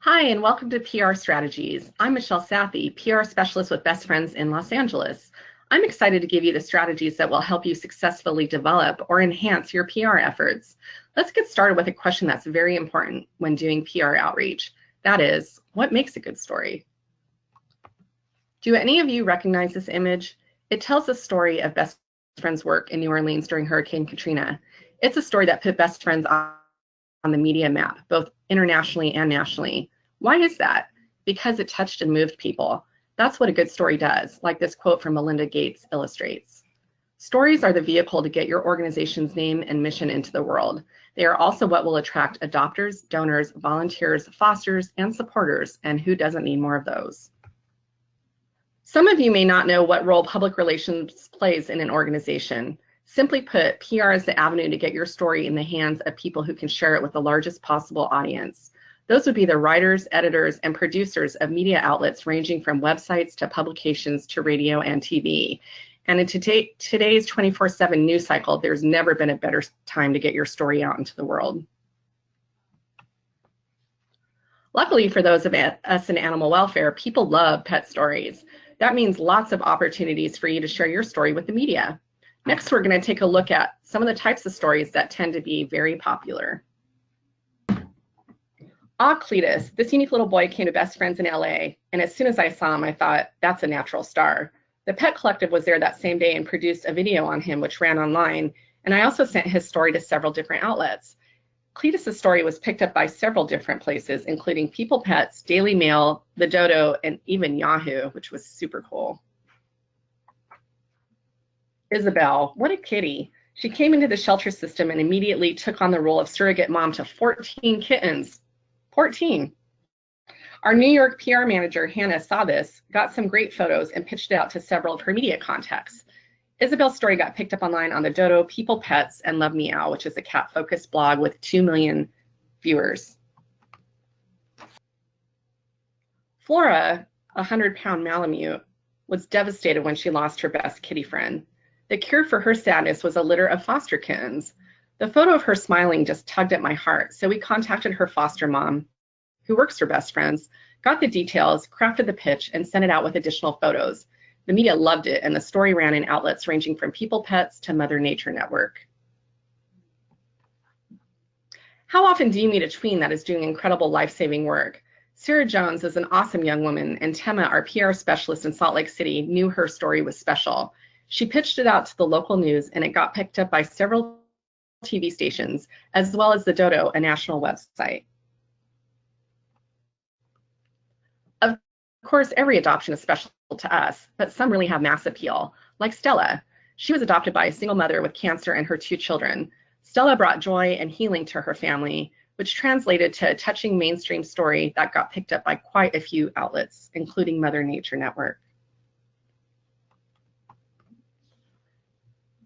Hi, and welcome to PR Strategies. I'm Michelle Sathe, PR specialist with Best Friends in Los Angeles. I'm excited to give you the strategies that will help you successfully develop or enhance your PR efforts. Let's get started with a question that's very important when doing PR outreach. That is, what makes a good story? Do any of you recognize this image? It tells the story of Best Friends' work in New Orleans during Hurricane Katrina. It's a story that put Best Friends on the media map, both internationally and nationally. Why is that? Because it touched and moved people. That's what a good story does, like this quote from Melinda Gates illustrates. Stories are the vehicle to get your organization's name and mission into the world. They are also what will attract adopters, donors, volunteers, fosters, and supporters, and who doesn't need more of those? Some of you may not know what role public relations plays in an organization. Simply put, PR is the avenue to get your story in the hands of people who can share it with the largest possible audience. Those would be the writers, editors, and producers of media outlets ranging from websites to publications to radio and TV. And in today's 24/7 news cycle, there's never been a better time to get your story out into the world. Luckily for those of us in animal welfare, people love pet stories. That means lots of opportunities for you to share your story with the media. Next, we're going to take a look at some of the types of stories that tend to be very popular. Cletus, this unique little boy came to Best Friends in LA, and as soon as I saw him, I thought, that's a natural star. The Pet Collective was there that same day and produced a video on him, which ran online, and I also sent his story to several different outlets. Cletus's story was picked up by several different places, including People Pets, Daily Mail, The Dodo, and even Yahoo, which was super cool. Isabel, what a kitty. She came into the shelter system and immediately took on the role of surrogate mom to 14 kittens. 14. Our New York PR manager, Hannah, saw this, got some great photos, and pitched it out to several of her media contacts. Isabel's story got picked up online on The Dodo, People Pets, and Love Meow, which is a cat-focused blog with 2 million viewers. Flora, a 100-pound Malamute, was devastated when she lost her best kitty friend. The cure for her sadness was a litter of foster kittens. The photo of her smiling just tugged at my heart, so we contacted her foster mom, who works for Best Friends, got the details, crafted the pitch, and sent it out with additional photos. The media loved it, and the story ran in outlets ranging from People Pets to Mother Nature Network. How often do you meet a tween that is doing incredible life-saving work? Sarah Jones is an awesome young woman, and Tema, our PR specialist in Salt Lake City, knew her story was special. She pitched it out to the local news, and it got picked up by several TV stations, as well as the Dodo, a national website. Of course, every adoption is special to us, but some really have mass appeal, like Stella. She was adopted by a single mother with cancer and her 2 children. Stella brought joy and healing to her family, which translated to a touching mainstream story that got picked up by quite a few outlets, including Mother Nature Network.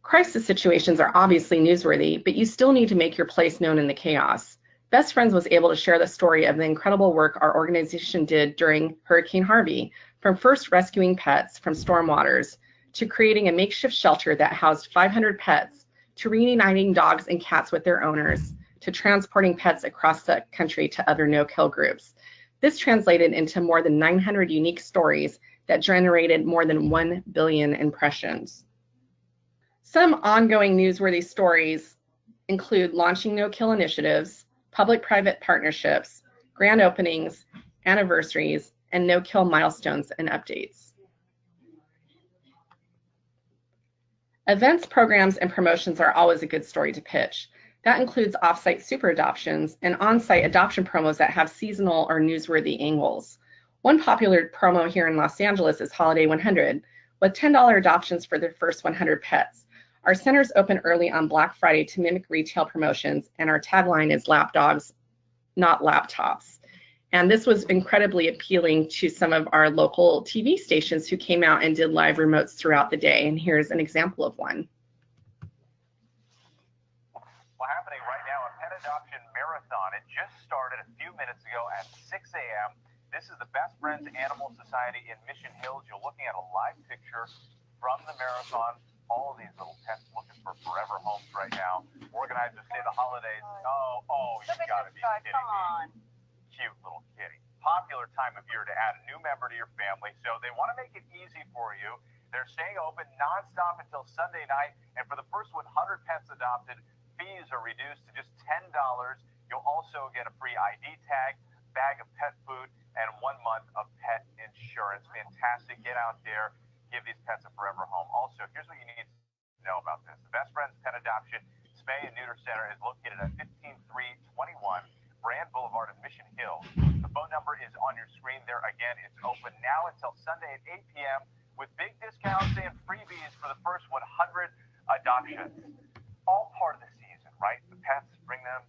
Crisis situations are obviously newsworthy, but you still need to make your place known in the chaos. Best Friends was able to share the story of the incredible work our organization did during Hurricane Harvey, from first rescuing pets from storm waters, to creating a makeshift shelter that housed 500 pets, to reuniting dogs and cats with their owners, to transporting pets across the country to other no-kill groups. This translated into more than 900 unique stories that generated more than 1 billion impressions. Some ongoing newsworthy stories include launching no-kill initiatives, public-private partnerships, grand openings, anniversaries, and no-kill milestones and updates. Events, programs, and promotions are always a good story to pitch. That includes off-site super adoptions and on-site adoption promos that have seasonal or newsworthy angles. One popular promo here in Los Angeles is Holiday 100, with $10 adoptions for the first 100 pets. Our centers open early on Black Friday to mimic retail promotions, and our tagline is "Lap Dogs, Not Laptops." And this was incredibly appealing to some of our local TV stations who came out and did live remotes throughout the day. And here's an example of one. Well, happening right now, a pet adoption marathon. It just started a few minutes ago at 6 a.m. This is the Best Friends Animal Society in Mission Hills. You're looking at a live picture from the marathon. All of these little pets looking for forever homes right now. Organizers say the holidays. Oh, you gotta be kidding me. Cute little kitty. popular time of year to add a new member to your family, so they want to make it easy for you. They're staying open nonstop until Sunday night, and for the first 100 pets adopted, fees are reduced to just $10. You'll also get a free ID tag, bag of pet food, and 1 month of pet insurance. Fantastic. Get out there. Give these pets a forever home. Also, here's what you need to know about this. The Best Friends Pet Adoption Spay and Neuter Center is located at 15321 Brand Boulevard in Mission Hills. The phone number is on your screen there. Again, it's open now until Sunday at 8 p.m. with big discounts and freebies for the first 100 adoptions. All part of the season, right? The pets, bring them,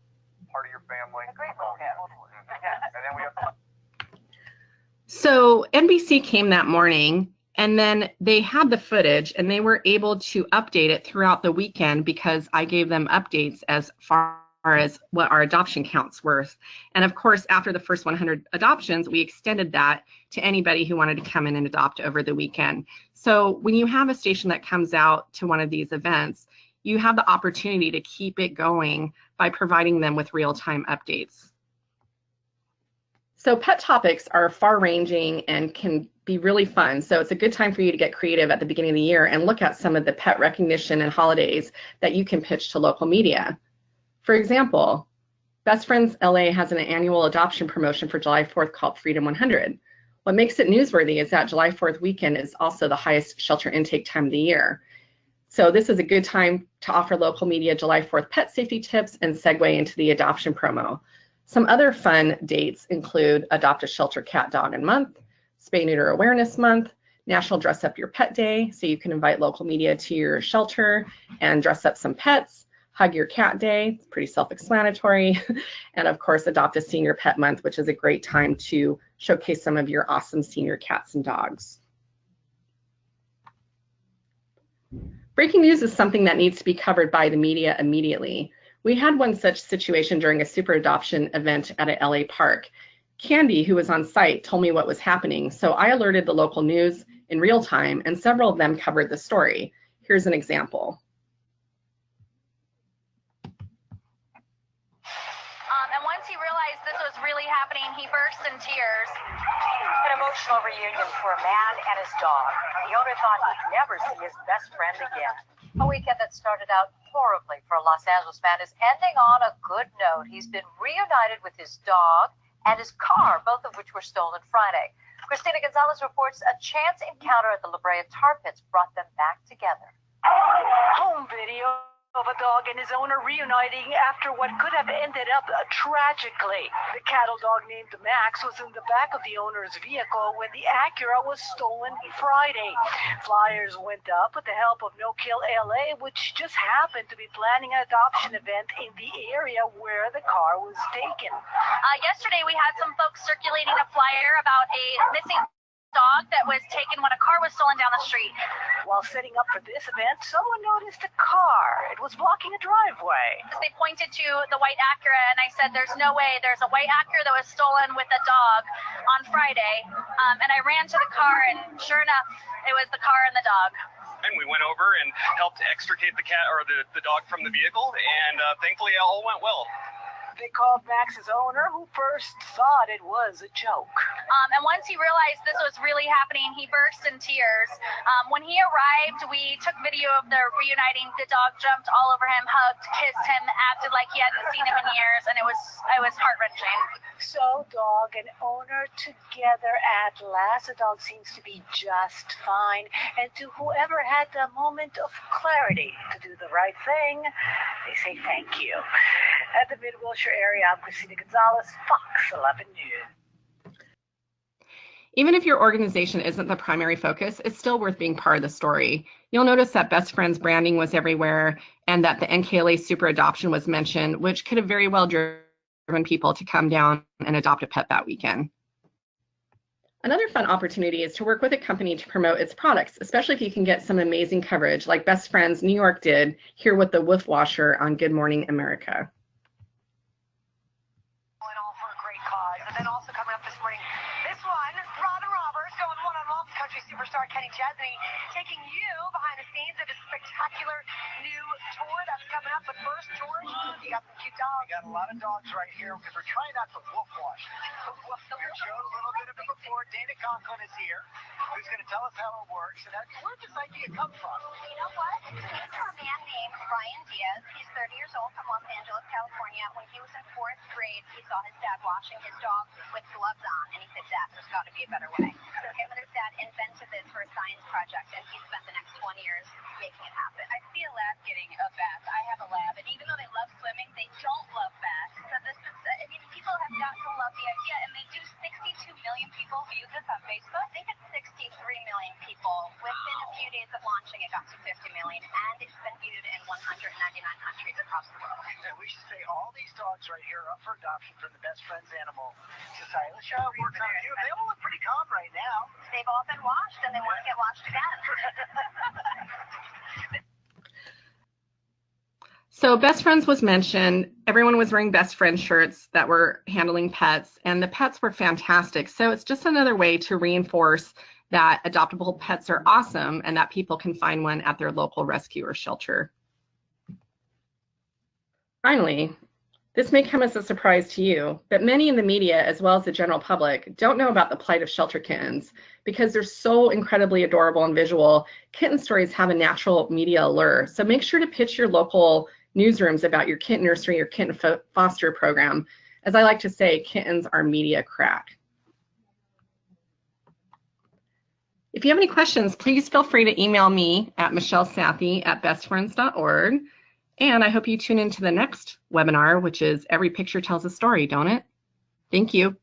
part of your family. A great little family. And then we have... So NBC came that morning, and then they had the footage, and they were able to update it throughout the weekend because I gave them updates as far as what our adoption counts were. And of course, after the first 100 adoptions, we extended that to anybody who wanted to come in and adopt over the weekend. So when you have a station that comes out to one of these events, you have the opportunity to keep it going by providing them with real-time updates. So pet topics are far-ranging and can be really fun. So it's a good time for you to get creative at the beginning of the year and look at some of the pet recognition and holidays that you can pitch to local media. For example, Best Friends LA has an annual adoption promotion for July 4th called Freedom 100. What makes it newsworthy is that July 4th weekend is also the highest shelter intake time of the year. So this is a good time to offer local media July 4th pet safety tips and segue into the adoption promo. Some other fun dates include Adopt a Shelter Cat Dog and Month, Spay Neuter Awareness Month, National Dress Up Your Pet Day, so you can invite local media to your shelter and dress up some pets, Hug Your Cat Day, it's pretty self-explanatory, and of course Adopt a Senior Pet Month, which is a great time to showcase some of your awesome senior cats and dogs. Breaking news is something that needs to be covered by the media immediately. We had one such situation during a super adoption event at a LA park. Candy, who was on site, told me what was happening, so I alerted the local news in real time, and several of them covered the story. Here's an example. And once he realized this was really happening, he burst in tears. An emotional reunion for a man and his dog. The owner thought he'd never see his best friend again. A weekend that started out horribly for a Los Angeles man is ending on a good note. He's been reunited with his dog and his car, both of which were stolen Friday. Christina Gonzalez reports a chance encounter at the La Brea tar pits brought them back together. Home video of a dog and his owner reuniting after what could have ended up tragically. The cattle dog named Max was in the back of the owner's vehicle when the Acura was stolen Friday. Flyers went up with the help of No Kill LA, which just happened to be planning an adoption event in the area where the car was taken. Yesterday we had some folks circulating a flyer about a missing dog that was taken when a car was stolen down the street. While setting up for this event, someone noticed a car. It was blocking a driveway. They pointed to the white Acura, and I said, there's no way. There's a white Acura that was stolen with a dog on Friday. And I ran to the car, and sure enough, it was the car and the dog. And we went over and helped extricate the cat or the dog from the vehicle, and thankfully it all went well. They called Max's owner, who first thought it was a joke. And once he realized this was really happening, he burst in tears. When he arrived, we took video of the reuniting. The dog jumped all over him, hugged, kissed him, acted like he hadn't seen him in years, and it was heart-wrenching. So dog and owner together at last. The dog seems to be just fine. And to whoever had the moment of clarity to do the right thing, they say thank you. At the Mid-Wilshire area, I'm Christina Gonzalez, Fox 11 News. Even if your organization isn't the primary focus, it's still worth being part of the story. You'll notice that Best Friends branding was everywhere and that the NKLA Super Adoption was mentioned, which could have very well driven people to come down and adopt a pet that weekend. Another fun opportunity is to work with a company to promote its products, especially if you can get some amazing coverage like Best Friends New York did here with the Woof Washer on Good Morning America. And then also coming up this morning, this one, Robin Roberts going one-on-one with country superstar Kenny Chesney, taking you behind the scenes of his spectacular new tour that's coming up. But first, George, you got some cute dogs. We got a lot of dogs right here because we're trying not to woof wash. We showed a little bit of it before. Dana Conklin is here, who's going to tell us how it works. And where did this idea come from? You know what? It came from a man named Ryan Diaz. He's 30 years old from Los Angeles, California. When he was in 4th grade, he saw his dad washing his dog with gloves on, and he said, Dad, there's got to be a better way. So him and his dad invented this for a science project, and he spent the next 20 years making it happen. I see a lab getting a bath. I have a lab, and even though they love swimming, they don't love baths. So this is, I mean, people have got to love the idea, and they do. 62 million people view this on Facebook. I think it's 63 million people. Within a few days of launching, it got to 50 million, and it's been viewed in 199 countries across the world. And we should say all these dogs right here are up for adoption from the Best Friends Animal Society. Let's show you. They all look pretty calm right now. They've all been washed, and they want to get washed again. So Best Friends was mentioned. Everyone was wearing Best Friend shirts that were handling pets, and the pets were fantastic. So it's just another way to reinforce that adoptable pets are awesome and that people can find one at their local rescue or shelter. Finally, this may come as a surprise to you, but many in the media, as well as the general public, don't know about the plight of shelter kittens. Because they're so incredibly adorable and visual, kitten stories have a natural media allure. So make sure to pitch your local newsrooms about your kitten nursery or kitten foster program. As I like to say, kittens are media crack. If you have any questions, please feel free to email me at michellesathe@bestfriends.org. And I hope you tune into the next webinar, which is Every Picture Tells a Story, don't it? Thank you.